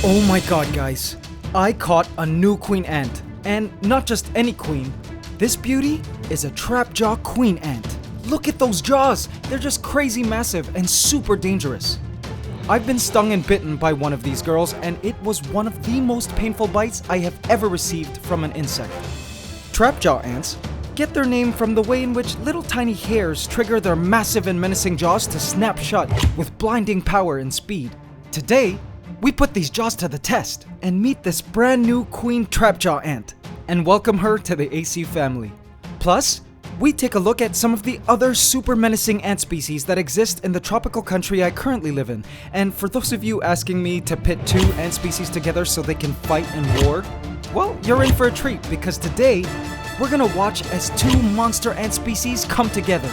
Oh my god, guys. I caught a new queen ant. And not just any queen. This beauty is a trap-jaw queen ant. Look at those jaws! They're just crazy massive and super dangerous. I've been stung and bitten by one of these girls, and it was one of the most painful bites I have ever received from an insect. Trap-jaw ants get their name from the way in which little tiny hairs trigger their massive and menacing jaws to snap shut with blinding power and speed. Today, we put these jaws to the test and meet this brand new queen trap-jaw ant and welcome her to the AC family. Plus, we take a look at some of the other super menacing ant species that exist in the tropical country I currently live in. And for those of you asking me to pit two ant species together so they can fight in war, well, you're in for a treat because today, we're gonna watch as two monster ant species come together.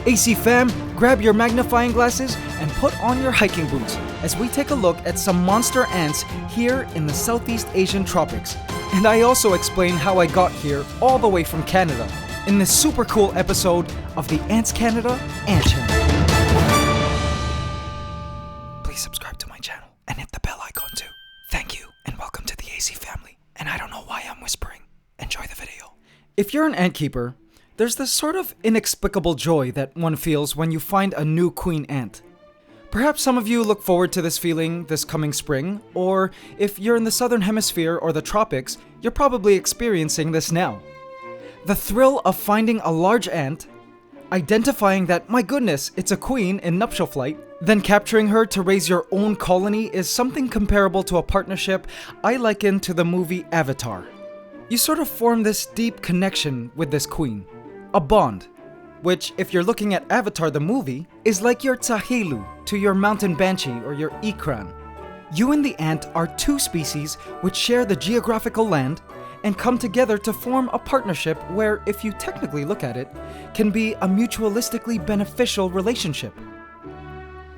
AC fam, grab your magnifying glasses and put on your hiking boots as we take a look at some monster ants here in the Southeast Asian tropics. And I also explain how I got here all the way from Canada in this super cool episode of the AntsCanada Ant Channel. Please subscribe to my channel and hit the bell icon too. Thank you and welcome to the AC family. And I don't know why I'm whispering. Enjoy the video. If you're an ant keeper, there's this sort of inexplicable joy that one feels when you find a new queen ant. Perhaps some of you look forward to this feeling this coming spring, or if you're in the southern hemisphere or the tropics, you're probably experiencing this now. The thrill of finding a large ant, identifying that, my goodness, it's a queen in nuptial flight, then capturing her to raise your own colony is something comparable to a partnership I liken to the movie Avatar. You sort of form this deep connection with this queen, a bond, which, if you're looking at Avatar the movie, is like your Tsahelu to your mountain banshee or your Ikran. You and the ant are two species which share the geographical land and come together to form a partnership where, if you technically look at it, can be a mutualistically beneficial relationship.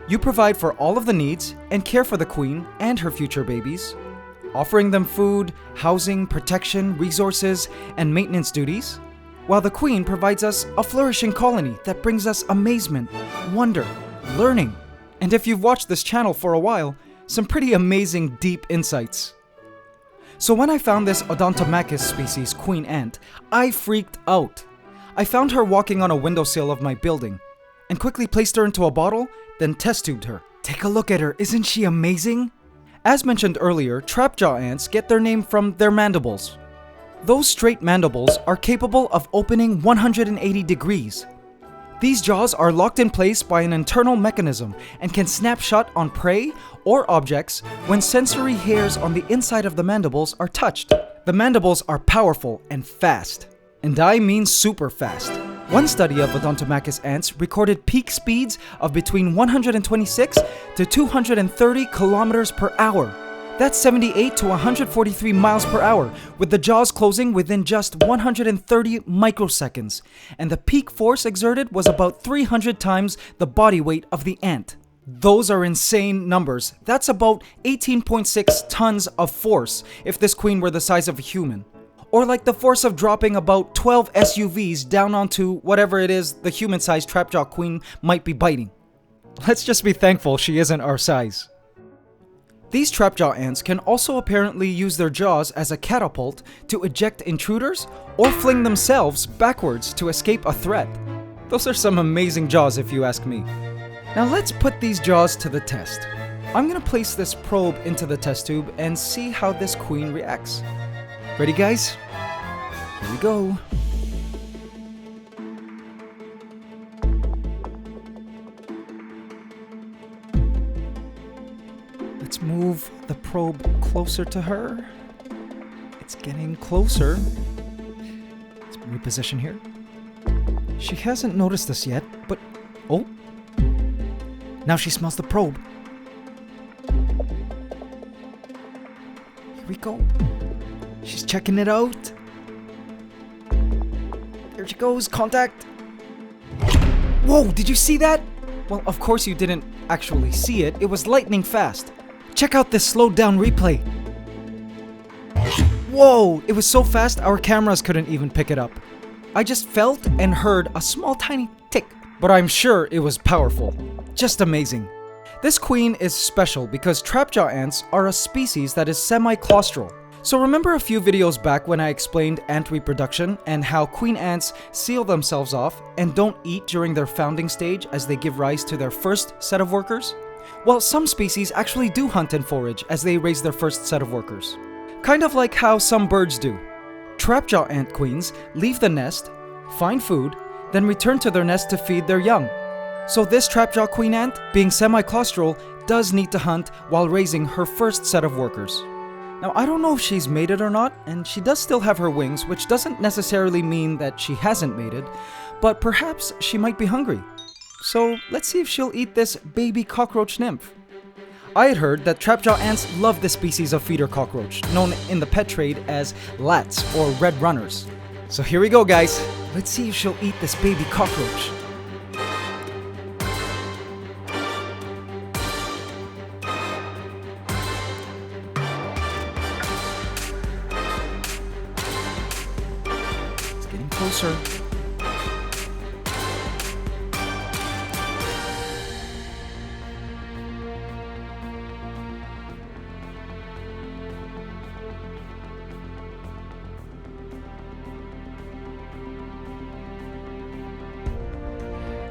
You provide for all of the needs and care for the queen and her future babies, offering them food, housing, protection, resources, and maintenance duties, while the queen provides us a flourishing colony that brings us amazement, wonder, learning, and if you've watched this channel for a while, some pretty amazing deep insights. So when I found this Odontomachus species queen ant, I freaked out. I found her walking on a windowsill of my building, and quickly placed her into a bottle, then test tubed her. Take a look at her, isn't she amazing? As mentioned earlier, trap-jaw ants get their name from their mandibles. Those straight mandibles are capable of opening 180 degrees. These jaws are locked in place by an internal mechanism and can snap shut on prey or objects when sensory hairs on the inside of the mandibles are touched. The mandibles are powerful and fast, and I mean super fast. One study of Odontomachus ants recorded peak speeds of between 126 to 230 kilometers per hour. That's 78 to 143 miles per hour, with the jaws closing within just 130 microseconds, and the peak force exerted was about 300 times the body weight of the ant. Those are insane numbers. That's about 18.6 tons of force if this queen were the size of a human. Or like the force of dropping about 12 SUVs down onto whatever it is the human-sized trap-jaw queen might be biting. Let's just be thankful she isn't our size. These trap-jaw ants can also apparently use their jaws as a catapult to eject intruders or fling themselves backwards to escape a threat. Those are some amazing jaws if you ask me. Now let's put these jaws to the test. I'm gonna place this probe into the test tube and see how this queen reacts. Ready guys? Here we go. Let's move the probe closer to her. It's getting closer. Let's reposition here. She hasn't noticed us yet, but oh. Now she smells the probe. Here we go. She's checking it out. There she goes, contact. Whoa, did you see that? Well, of course you didn't actually see it. It was lightning fast. Check out this slowed down replay. Whoa, it was so fast our cameras couldn't even pick it up. I just felt and heard a small tiny tick, but I'm sure it was powerful. Just amazing. This queen is special because trapjaw ants are a species that is semi-claustral. So remember a few videos back when I explained ant reproduction and how queen ants seal themselves off and don't eat during their founding stage as they give rise to their first set of workers? Well, some species actually do hunt and forage as they raise their first set of workers. Kind of like how some birds do. Trapjaw ant queens leave the nest, find food, then return to their nest to feed their young. So this trapjaw queen ant, being semi-claustral, does need to hunt while raising her first set of workers. Now, I don't know if she's mated or not, and she does still have her wings, which doesn't necessarily mean that she hasn't mated, but perhaps she might be hungry. So let's see if she'll eat this baby cockroach nymph. I had heard that trapjaw ants love this species of feeder cockroach, known in the pet trade as lats or red runners. So here we go, guys. Let's see if she'll eat this baby cockroach. It's getting closer.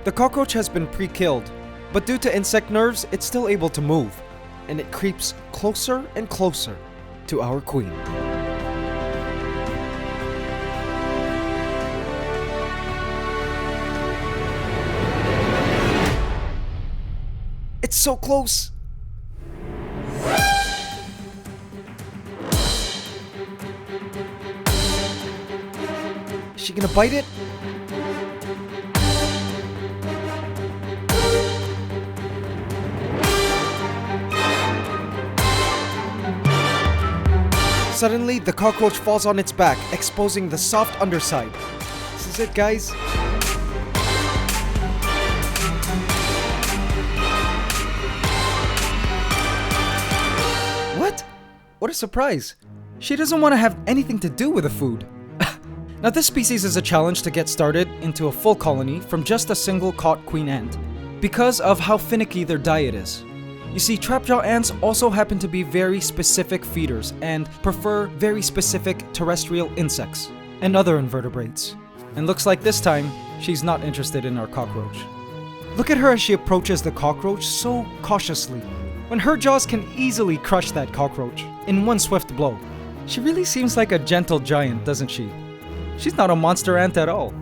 The cockroach has been pre-killed, but due to insect nerves, it's still able to move, and it creeps closer and closer to our queen. It's so close! Is she gonna bite it? Suddenly, the cockroach falls on its back, exposing the soft underside. This is it, guys. What? What a surprise. She doesn't want to have anything to do with the food. Now, this species is a challenge to get started into a full colony from just a single caught queen ant, because of how finicky their diet is. You see, trapjaw ants also happen to be very specific feeders and prefer very specific terrestrial insects and other invertebrates. And looks like this time, she's not interested in our cockroach. Look at her as she approaches the cockroach so cautiously, when her jaws can easily crush that cockroach in one swift blow. She really seems like a gentle giant, doesn't she? She's not a monster ant at all.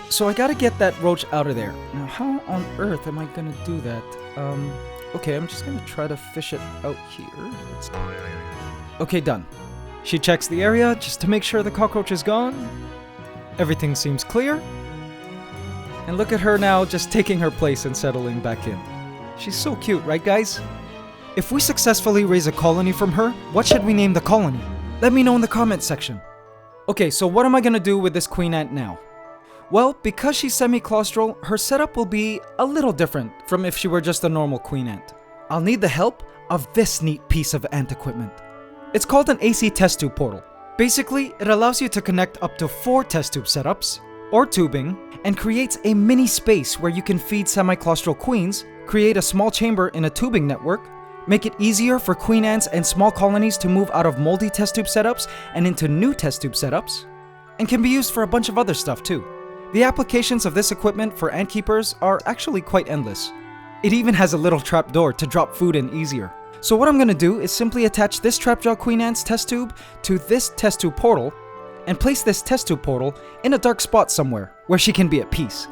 So I gotta get that roach out of there. Now, how on earth am I gonna do that? Okay, I'm just gonna try to fish it out here. Okay, done. She checks the area just to make sure the cockroach is gone. Everything seems clear. And look at her now just taking her place and settling back in. She's so cute, right guys? If we successfully raise a colony from her, what should we name the colony? Let me know in the comments section. Okay, so what am I gonna do with this queen ant now? Well, because she's semi-claustral, her setup will be a little different from if she were just a normal queen ant. I'll need the help of this neat piece of ant equipment. It's called an AC test tube portal. Basically, it allows you to connect up to 4 test tube setups, or tubing, and creates a mini space where you can feed semi-claustral queens, create a small chamber in a tubing network, make it easier for queen ants and small colonies to move out of moldy test tube setups and into new test tube setups, and can be used for a bunch of other stuff too. The applications of this equipment for ant keepers are actually quite endless. It even has a little trap door to drop food in easier. So what I'm gonna do is simply attach this trapjaw queen ant's test tube to this test tube portal and place this test tube portal in a dark spot somewhere where she can be at peace.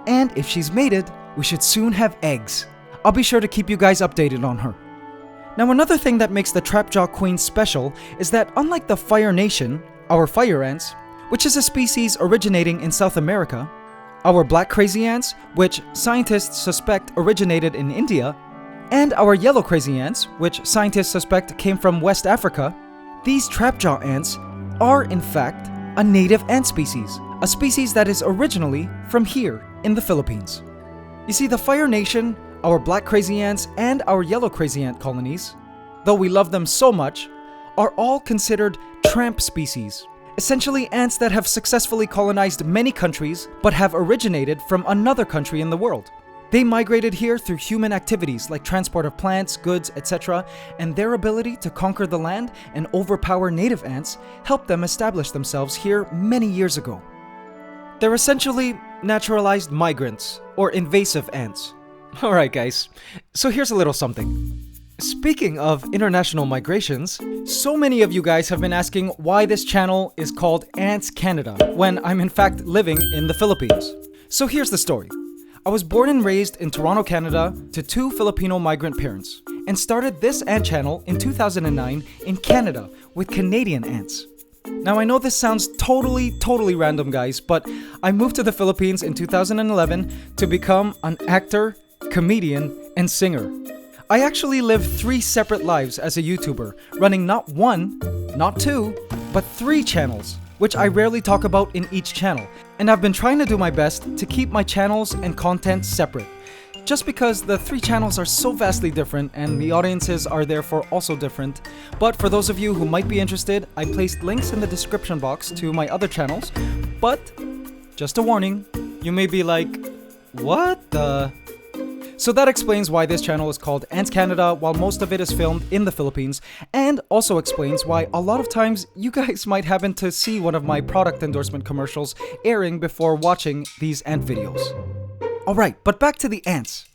And if she's mated, we should soon have eggs. I'll be sure to keep you guys updated on her. Now, another thing that makes the trapjaw queen special is that unlike the Fire Nation, our fire ants, which is a species originating in South America, our black crazy ants, which scientists suspect originated in India, and our yellow crazy ants, which scientists suspect came from West Africa, these trapjaw ants are in fact a native ant species, a species that is originally from here in the Philippines. You see, the Fire Nation, our black crazy ants, and our yellow crazy ant colonies, though we love them so much, are all considered tramp species. Essentially ants that have successfully colonized many countries but have originated from another country in the world. They migrated here through human activities like transport of plants, goods, etc., and their ability to conquer the land and overpower native ants helped them establish themselves here many years ago. They're essentially naturalized migrants, or invasive ants. Alright guys, so here's a little something. Speaking of international migrations, so many of you guys have been asking why this channel is called AntsCanada, when I'm in fact living in the Philippines. So here's the story. I was born and raised in Toronto, Canada to two Filipino migrant parents, and started this ant channel in 2009 in Canada with Canadian ants. Now I know this sounds totally random guys, but I moved to the Philippines in 2011 to become an actor, comedian, and singer. I actually lived 3 separate lives as a YouTuber, running not 1, not 2, but 3 channels, which I rarely talk about in each channel, and I've been trying to do my best to keep my channels and content separate, just because the 3 channels are so vastly different and the audiences are therefore also different. But for those of you who might be interested, I placed links in the description box to my other channels, but just a warning, you may be like, what the... So that explains why this channel is called AntsCanada while most of it is filmed in the Philippines, and also explains why a lot of times you guys might happen to see one of my product endorsement commercials airing before watching these ant videos. Alright, but back to the ants.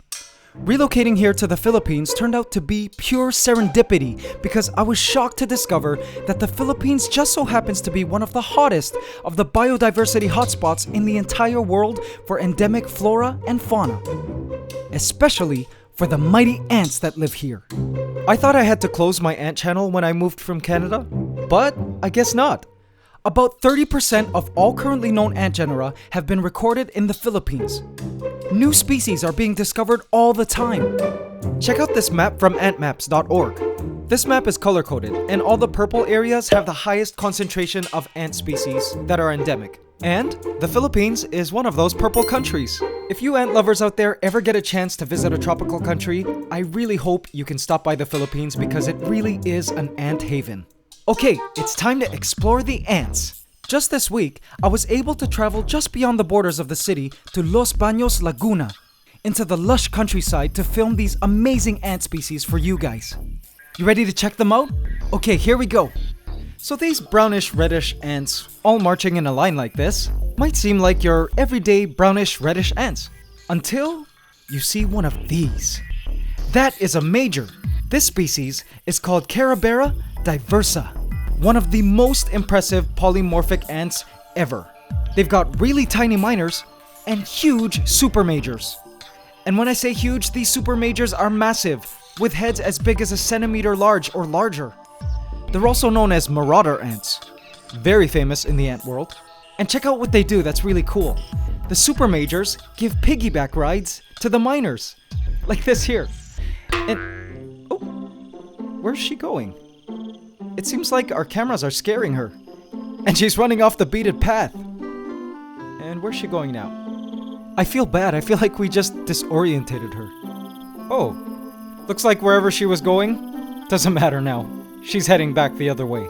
Relocating here to the Philippines turned out to be pure serendipity because I was shocked to discover that the Philippines just so happens to be one of the hottest of the biodiversity hotspots in the entire world for endemic flora and fauna, especially for the mighty ants that live here. I thought I had to close my ant channel when I moved from Canada, but I guess not. About 30% of all currently known ant genera have been recorded in the Philippines. New species are being discovered all the time. Check out this map from antmaps.org. This map is color-coded, and all the purple areas have the highest concentration of ant species that are endemic. And the Philippines is one of those purple countries. If you ant lovers out there ever get a chance to visit a tropical country, I really hope you can stop by the Philippines because it really is an ant haven. Okay, it's time to explore the ants. Just this week, I was able to travel just beyond the borders of the city to Los Baños, Laguna, into the lush countryside to film these amazing ant species for you guys. You ready to check them out? Okay, here we go. So these brownish reddish ants, all marching in a line like this, might seem like your everyday brownish reddish ants, until you see one of these. That is a major. This species is called Carabera diversa, one of the most impressive polymorphic ants ever. They've got really tiny minors and huge super majors. And when I say huge, these super majors are massive, with heads as big as a centimeter large or larger. They're also known as Marauder ants, very famous in the ant world. And check out what they do that's really cool. The super majors give piggyback rides to the minors, like this here. And oh, where's she going? It seems like our cameras are scaring her, and she's running off the beaten path. And where's she going now? I feel bad. I feel like we just disorientated her. Oh, looks like wherever she was going doesn't matter now. She's heading back the other way.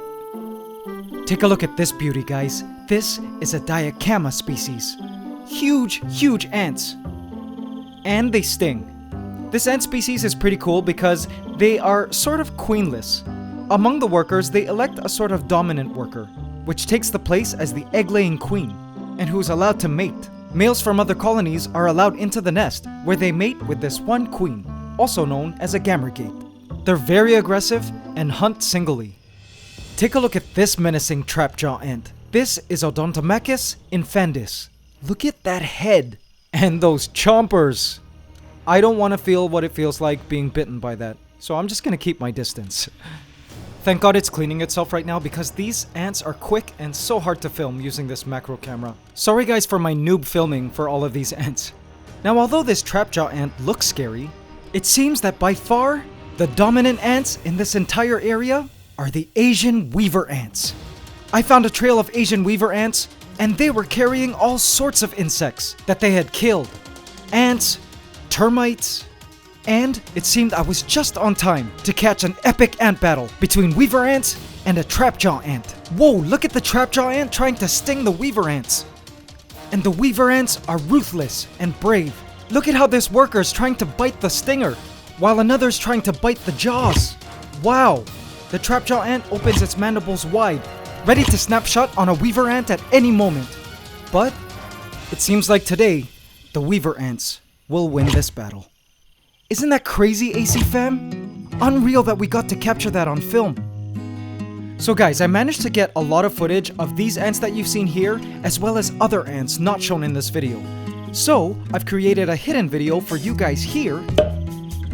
Take a look at this beauty, guys. This is a Diacama species. Huge ants. And they sting. This ant species is pretty cool because they are sort of queenless. Among the workers, they elect a sort of dominant worker, which takes the place as the egg-laying queen, and who is allowed to mate. Males from other colonies are allowed into the nest, where they mate with this one queen, also known as a gamergate. They're very aggressive and hunt singly. Take a look at this menacing trapjaw ant. This is Odontomachus infandis. Look at that head and those chompers. I don't want to feel what it feels like being bitten by that, so I'm just gonna keep my distance. Thank God it's cleaning itself right now because these ants are quick and so hard to film using this macro camera. Sorry guys for my noob filming for all of these ants. Now although this trapjaw ant looks scary, it seems that by far, the dominant ants in this entire area are the Asian weaver ants. I found a trail of Asian weaver ants, and they were carrying all sorts of insects that they had killed. Ants, termites, and it seemed I was just on time to catch an epic ant battle between weaver ants and a trapjaw ant. Whoa, look at the trapjaw ant trying to sting the weaver ants. And the weaver ants are ruthless and brave. Look at how this worker's trying to bite the stinger, while another's trying to bite the jaws. Wow! The trapjaw ant opens its mandibles wide, ready to snap shut on a weaver ant at any moment. But it seems like today, the weaver ants will win this battle. Isn't that crazy, AC fam? Unreal that we got to capture that on film. So guys, I managed to get a lot of footage of these ants that you've seen here, as well as other ants not shown in this video. So, I've created a hidden video for you guys here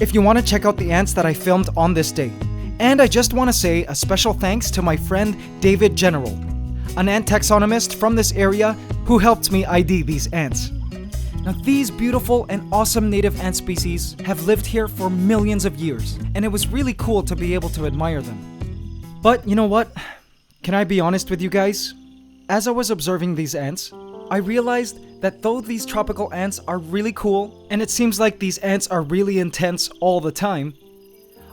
if you want to check out the ants that I filmed on this day. And I just want to say a special thanks to my friend David General, an ant taxonomist from this area who helped me ID these ants. Now, these beautiful and awesome native ant species have lived here for millions of years, and it was really cool to be able to admire them. But you know what? Can I be honest with you guys? As I was observing these ants, I realized that though these tropical ants are really cool, and it seems like these ants are really intense all the time,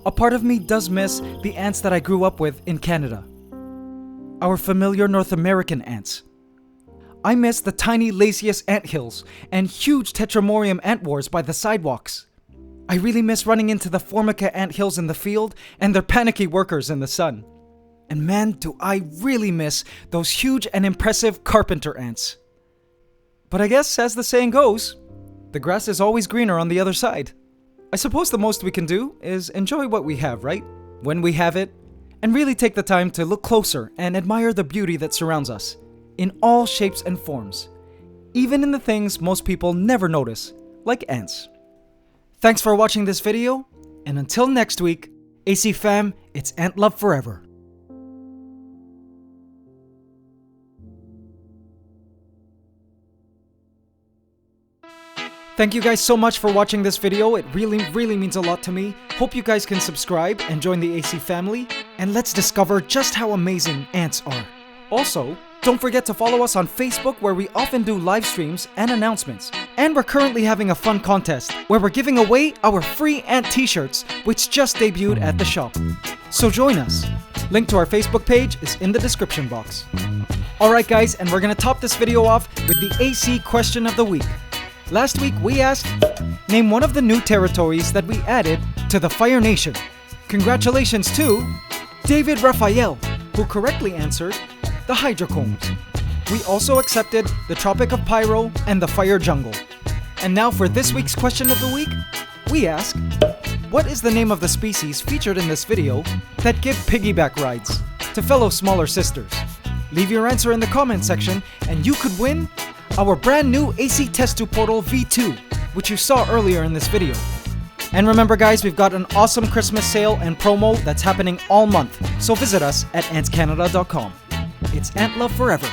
a part of me does miss the ants that I grew up with in Canada. Our familiar North American ants. I miss the tiny lacius anthills and huge tetramorium ant wars by the sidewalks. I really miss running into the formica anthills in the field and their panicky workers in the sun. And man, do I really miss those huge and impressive carpenter ants. But I guess, as the saying goes, the grass is always greener on the other side. I suppose the most we can do is enjoy what we have, right? When we have it, and really take the time to look closer and admire the beauty that surrounds us, in all shapes and forms, even in the things most people never notice, like ants. Thanks for watching this video, and until next week, AC fam, it's ant love forever. Thank you guys so much for watching this video. It really means a lot to me. Hope you guys can subscribe and join the AC family, and let's discover just how amazing ants are. Also, don't forget to follow us on Facebook, where we often do live streams and announcements. And we're currently having a fun contest where we're giving away our free ant t-shirts, which just debuted at the shop. So join us. Link to our Facebook page is in the description box. Alright guys, and we're gonna top this video off with the AC question of the week. Last week we asked, name one of the new territories that we added to the Fire Nation. Congratulations to David Raphael, who correctly answered the hydrocombs. We also accepted the Tropic of Pyro and the Fire Jungle. And now for this week's question of the week, we ask, what is the name of the species featured in this video that give piggyback rides to fellow smaller sisters? Leave your answer in the comment section and you could win our brand new AC Test Tube Portal V2, which you saw earlier in this video. And remember guys, we've got an awesome Christmas sale and promo that's happening all month, so visit us at AntsCanada.com. It's ant love forever.